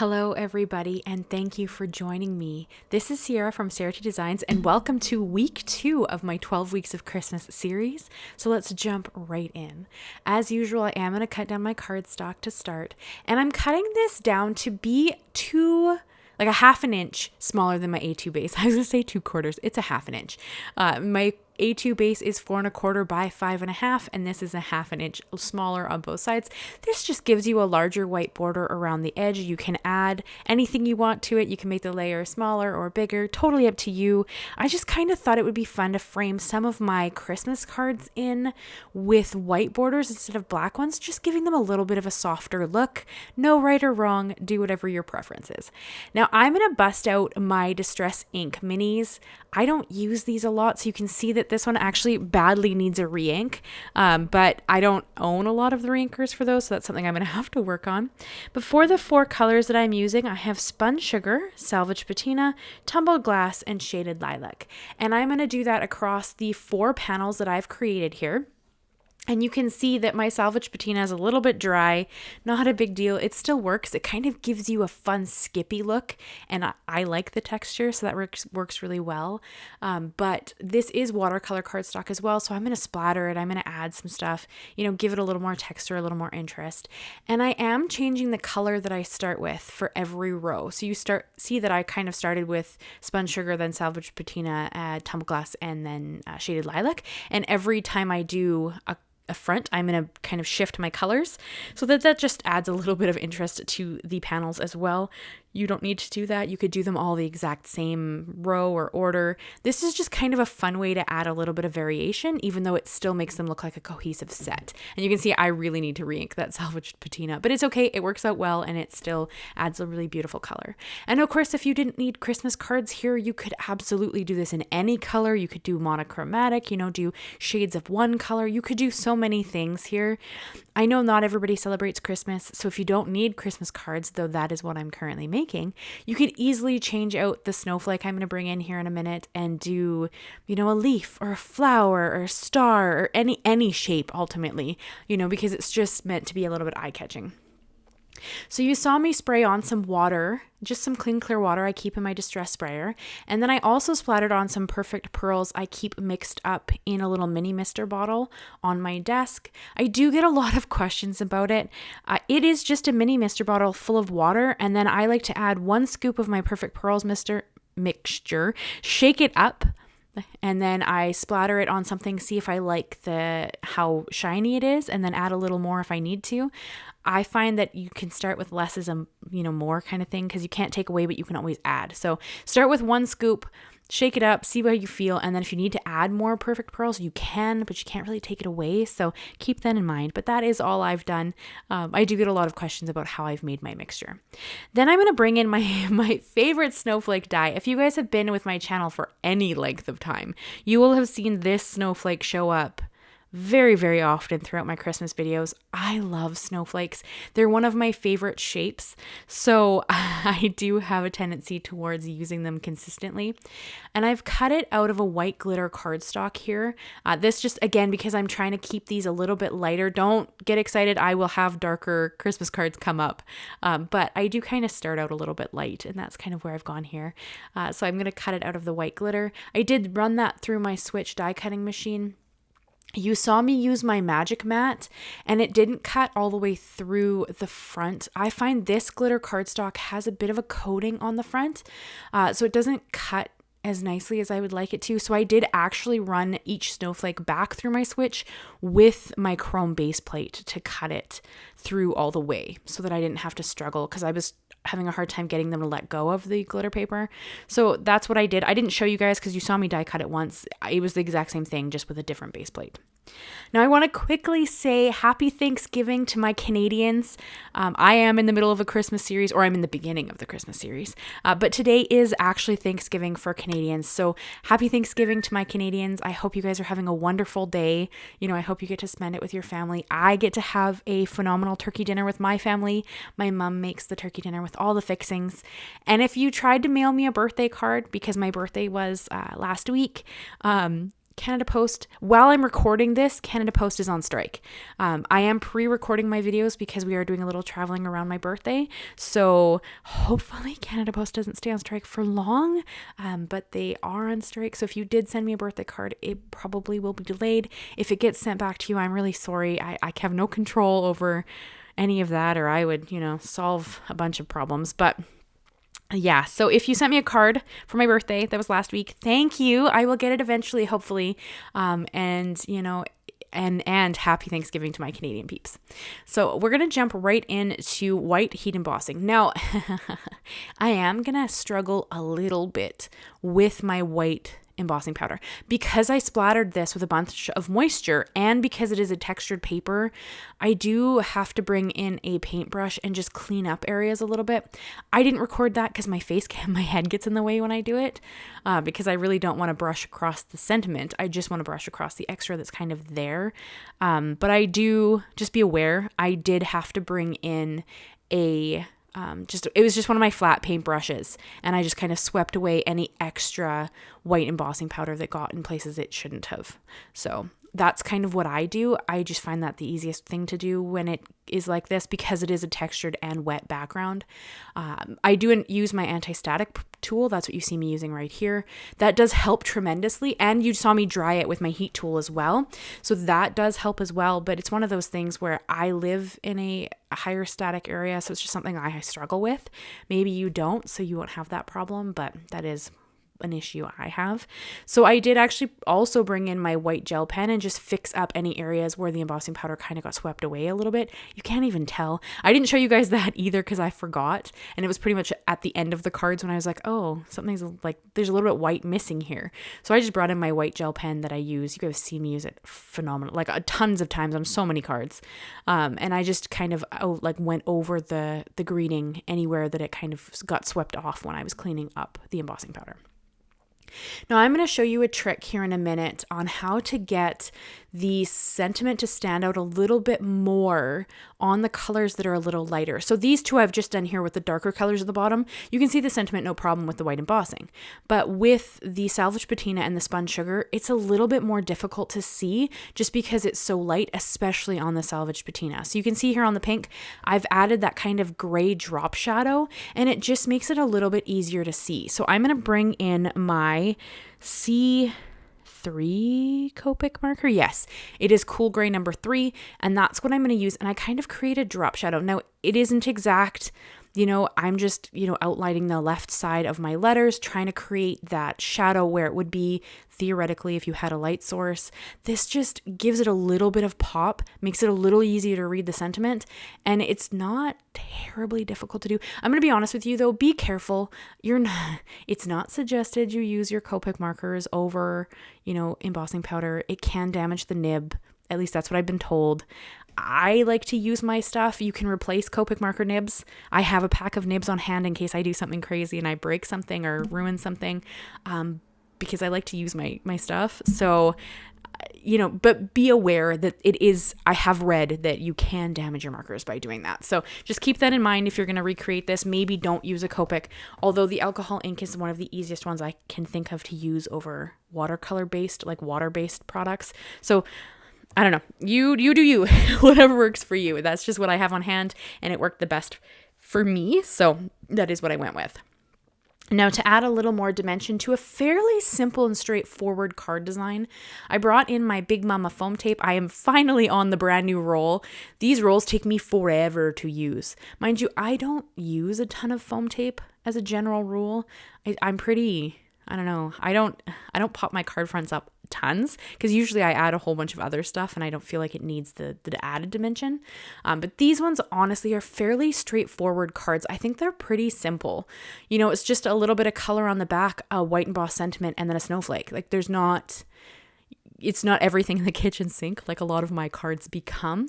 Hello everybody, and thank you for joining me. This is Ciara from Ciara Taylor Designs, and welcome to week 2 of my 12 weeks of Christmas series. So let's jump right in. As usual, I am going to cut down my cardstock to start, and I'm cutting this down to be like a half an inch smaller than my A2 base. I was going to say 2/4. It's a half an inch. My A2 base is 4 1/4 by 5 1/2, and this is a half an inch smaller on both sides. This just gives you a larger white border around the edge. You can add anything you want to it. You can make the layer smaller or bigger, totally up to you. I just kind of thought it would be fun to frame some of my Christmas cards in with white borders instead of black ones, just giving them a little bit of a softer look. No right or wrong, do whatever your preference is. Now I'm going to bust out my Distress ink minis. I don't use these a lot, so you can see that this one actually badly needs a re-ink, but I don't own a lot of the reinkers for those, so that's something I'm going to have to work on. But for the 4 colors that I'm using, I have Spun Sugar, Salvaged Patina, Tumbled Glass, and Shaded Lilac. And I'm going to do that across the 4 panels that I've created here. And you can see that my Salvaged Patina is a little bit dry, not a big deal. It still works. It kind of gives you a fun skippy look, and I like the texture, so that works really well. But this is watercolor cardstock as well, so I'm going to splatter it. I'm going to add some stuff, give it a little more texture, a little more interest. And I am changing the color that I start with for every row. So you see that I kind of started with Spun Sugar, then Salvaged Patina, Tumbled Glass, and then Shaded Lilac. And every time I do a front, I'm going to kind of shift my colors so that just adds a little bit of interest to the panels as well. You don't need to do that. You could do them all the exact same row or order. This is just kind of a fun way to add a little bit of variation, even though it still makes them look like a cohesive set. And you can see I really need to re-ink that Salvaged Patina, but it's okay. It works out well, and it still adds a really beautiful color. And of course, if you didn't need Christmas cards here, you could absolutely do this in any color. You could do monochromatic, do shades of one color. You could do so many things here. I know not everybody celebrates Christmas, so if you don't need Christmas cards, though that is what I'm currently making, you could easily change out the snowflake I'm going to bring in here in a minute and do, a leaf or a flower or a star or any shape ultimately, because it's just meant to be a little bit eye-catching. So you saw me spray on some water, just some clean, clear water I keep in my Distress sprayer. And then I also splattered on some Perfect Pearls I keep mixed up in a little mini mister bottle on my desk. I do get a lot of questions about it. It is just a mini mister bottle full of water. And then I like to add 1 scoop of my Perfect Pearls mixture, shake it up, and then I splatter it on something, see if I like how shiny it is, and then add a little more if I need to. I find that you can start with less as a more kind of thing, because you can't take away, but you can always add. So start with 1 scoop, shake it up, see how you feel, and then if you need to add more Perfect Pearls, you can, but you can't really take it away, so keep that in mind. But that is all I've done. I do get a lot of questions about how I've made my mixture. Then I'm going to bring in my favorite snowflake die. If you guys have been with my channel for any length of time, you will have seen this snowflake show up very, very often throughout my Christmas videos. I love snowflakes. They're one of my favorite shapes, so I do have a tendency towards using them consistently. And I've cut it out of a white glitter cardstock here. This just, again, because I'm trying to keep these a little bit lighter. Don't get excited. I will have darker Christmas cards come up, but I do kind of start out a little bit light, and that's kind of where I've gone here. So I'm going to cut it out of the white glitter. I did run that through my Switch die cutting machine. You saw me use my magic mat, and it didn't cut all the way through the front. I find this glitter cardstock has a bit of a coating on the front, so it doesn't cut as nicely as I would like it to. So I did actually run each snowflake back through my switch with my chrome base plate to cut it through all the way so that I didn't have to struggle, because I was having a hard time getting them to let go of the glitter paper. So that's what I did. I didn't show you guys because you saw me die cut it once. It was the exact same thing, just with a different base plate. Now I want to quickly say happy Thanksgiving to my Canadians. I am in the middle of a Christmas series, or I'm in the beginning of the Christmas series, but today is actually Thanksgiving for Canadians. So happy Thanksgiving to my Canadians. I hope you guys are having a wonderful day. I hope you get to spend it with your family. I get to have a phenomenal turkey dinner with my family. My mom makes the turkey dinner with all the fixings. And if you tried to mail me a birthday card, because my birthday was last week, Canada Post, while I'm recording this, Canada Post is on strike. I am pre-recording my videos because we are doing a little traveling around my birthday. So hopefully Canada Post doesn't stay on strike for long, but they are on strike. So if you did send me a birthday card, it probably will be delayed. If it gets sent back to you, I'm really sorry. I have no control over any of that, or I would, solve a bunch of problems. But yeah, so if you sent me a card for my birthday, that was last week, thank you. I will get it eventually, hopefully. And happy Thanksgiving to my Canadian peeps. So we're going to jump right into white heat embossing. Now, I am going to struggle a little bit with my white embossing powder because I splattered this with a bunch of moisture, and because it is a textured paper, I do have to bring in a paintbrush and just clean up areas a little bit. I didn't record that because my head gets in the way when I do it, because I really don't want to brush across the sentiment. I just want to brush across the extra that's kind of there. But I do, just be aware, I did have to bring in it was just one of my flat paint brushes, and I just kind of swept away any extra white embossing powder that got in places it shouldn't have. So that's kind of what I do. I just find that the easiest thing to do when it is like this, because it is a textured and wet background. I do use my anti-static tool. That's what you see me using right here. That does help tremendously. And you saw me dry it with my heat tool as well. So that does help as well. But it's one of those things where I live in a higher static area. So it's just something I struggle with. Maybe you don't, so you won't have that problem, but that is an issue I have. So I did actually also bring in my white gel pen and just fix up any areas where the embossing powder kind of got swept away a little bit. You can't even tell. I didn't show you guys that either because I forgot, and it was pretty much at the end of the cards when I was like, oh, something's like, there's a little bit white missing here. So I just brought in my white gel pen that I use. You guys see me use it phenomenal, like tons of times on so many cards. And I just kind of went over the greeting anywhere that it kind of got swept off when I was cleaning up the embossing powder. Now I'm going to show you a trick here in a minute on how to get the sentiment to stand out a little bit more on the colors that are a little lighter. So these two I've just done here with the darker colors at the bottom. You can see the sentiment no problem with the white embossing. But with the Salvaged Patina and the Spun Sugar, it's a little bit more difficult to see just because it's so light, especially on the Salvaged Patina. So you can see here on the pink, I've added that kind of gray drop shadow, and it just makes it a little bit easier to see. So I'm going to bring in my C3 Copic marker. Yes, it is Cool Gray number 3, and that's what I'm going to use. And I kind of create a drop shadow. Now, it isn't exact. I'm just, outlining the left side of my letters, trying to create that shadow where it would be theoretically if you had a light source. This just gives it a little bit of pop, makes it a little easier to read the sentiment, and it's not terribly difficult to do. I'm going to be honest with you though, be careful. It's not suggested you use your Copic markers over, embossing powder. It can damage the nib. At least that's what I've been told. I like to use my stuff. You can replace Copic marker nibs. I have a pack of nibs on hand in case I do something crazy and I break something or ruin something, because I like to use my stuff. So, but be aware that I have read that you can damage your markers by doing that. So just keep that in mind if you're going to recreate this. Maybe don't use a Copic, although the alcohol ink is one of the easiest ones I can think of to use over watercolor-based, like water-based products. So I don't know. You do you. Whatever works for you. That's just what I have on hand, and it worked the best for me. So that is what I went with. Now, to add a little more dimension to a fairly simple and straightforward card design, I brought in my Big Mama foam tape. I am finally on the brand new roll. These rolls take me forever to use. Mind you, I don't use a ton of foam tape as a general rule. I'm pretty, I don't know. I don't pop my card fronts up tons because usually I add a whole bunch of other stuff and I don't feel like it needs the added dimension. But these ones honestly are fairly straightforward cards. I think they're pretty simple. It's just a little bit of color on the back, a white embossed sentiment, and then a snowflake. Like it's not everything in the kitchen sink like a lot of my cards become.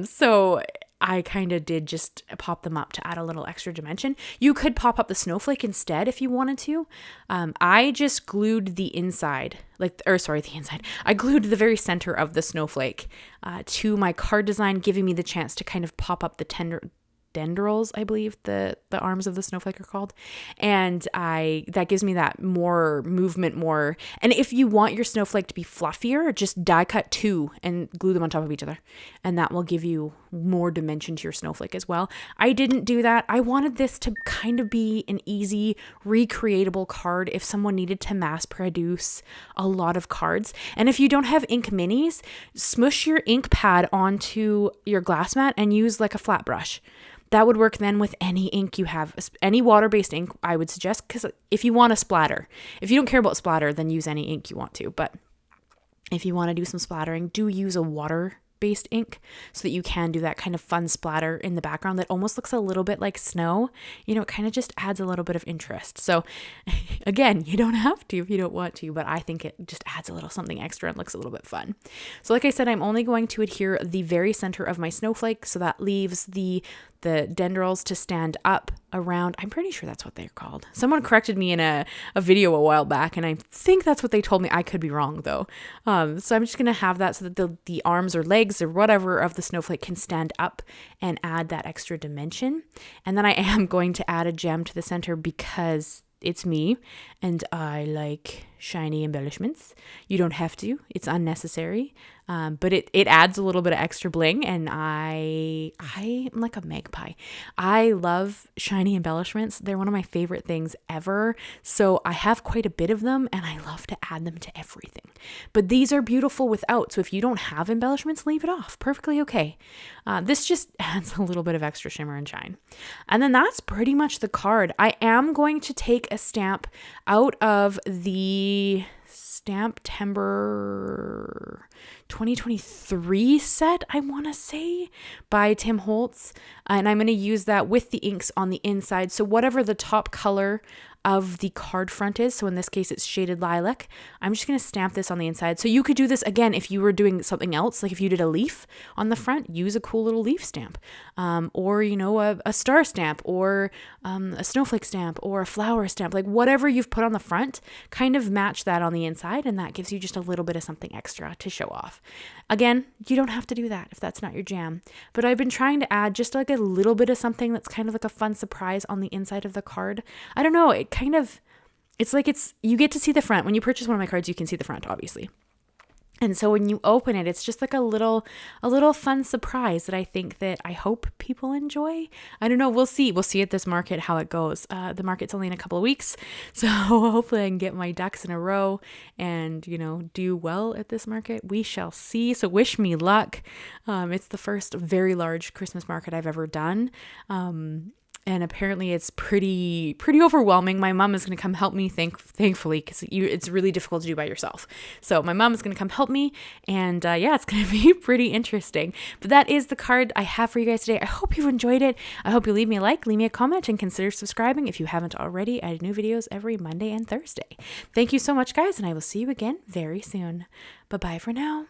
So I kind of did just pop them up to add a little extra dimension. You could pop up the snowflake instead if you wanted to. I just glued the inside, I glued the very center of the snowflake to my card design, giving me the chance to kind of pop up the dendrils, I believe the arms of the snowflake are called. And that gives me that more movement, more. And if you want your snowflake to be fluffier, just die cut 2 and glue them on top of each other. And that will give you more dimension to your snowflake as well. I didn't do that. I wanted this to kind of be an easy recreatable card if someone needed to mass produce a lot of cards. And if you don't have ink minis, smush your ink pad onto your glass mat and use like a flat brush. That would work then with any ink you have, any water-based ink, I would suggest, because if you want to splatter, if you don't care about splatter, then use any ink you want to. But if you want to do some splattering, do use a water-based ink so that you can do that kind of fun splatter in the background that almost looks a little bit like snow. You know, it kind of just adds a little bit of interest. So again, you don't have to if you don't want to, but I think it just adds a little something extra and looks a little bit fun. So like I said, I'm only going to adhere the very center of my snowflake, so that leaves the dendrils to stand up around. I'm pretty sure that's what they're called. Someone corrected me in a video a while back, and I think that's what they told me. I could be wrong though. So I'm just going to have that so that the arms or legs or whatever of the snowflake can stand up and add that extra dimension. And then I am going to add a gem to the center because it's me and I like shiny embellishments. You don't have to. It's unnecessary. But it adds a little bit of extra bling, and I'm like a magpie. I love shiny embellishments. They're one of my favorite things ever. So I have quite a bit of them, and I love to add them to everything. But these are beautiful without. So if you don't have embellishments, leave it off. Perfectly okay. This just adds a little bit of extra shimmer and shine. And then that's pretty much the card. I am going to take a stamp out of the Stamp Timber 2023 set, I want to say, by Tim Holtz. And I'm going to use that with the inks on the inside. So whatever the top color of the card front is, so in this case it's shaded lilac, I'm just going to stamp this on the inside. So you could do this again if you were doing something else, like if you did a leaf on the front, use a cool little leaf stamp, or you know, a star stamp, or a snowflake stamp, or a flower stamp, like whatever you've put on the front, kind of match that on the inside, and that gives you just a little bit of something extra to show off. Again, you don't have to do that if that's not your jam, but I've been trying to add just like a little bit of something that's kind of like a fun surprise on the inside of the card. I don't know, it's like you get to see the front. When you purchase one of my cards, you can see the front, obviously. And so when you open it, it's just like a little fun surprise that I hope people enjoy. I don't know. We'll see. We'll see at this market how it goes. The market's only in a couple of weeks. So hopefully I can get my ducks in a row and, you know, do well at this market. We shall see. So wish me luck. It's the first very large Christmas market I've ever done. And apparently it's pretty overwhelming. My mom is going to come help me, thankfully, because it's really difficult to do by yourself. So my mom is going to come help me, and yeah, it's going to be pretty interesting. But that is the card I have for you guys today. I hope you've enjoyed it. I hope you leave me a like, leave me a comment, and consider subscribing if you haven't already. I do new videos every Monday and Thursday. Thank you so much, guys, and I will see you again very soon. Bye-bye for now.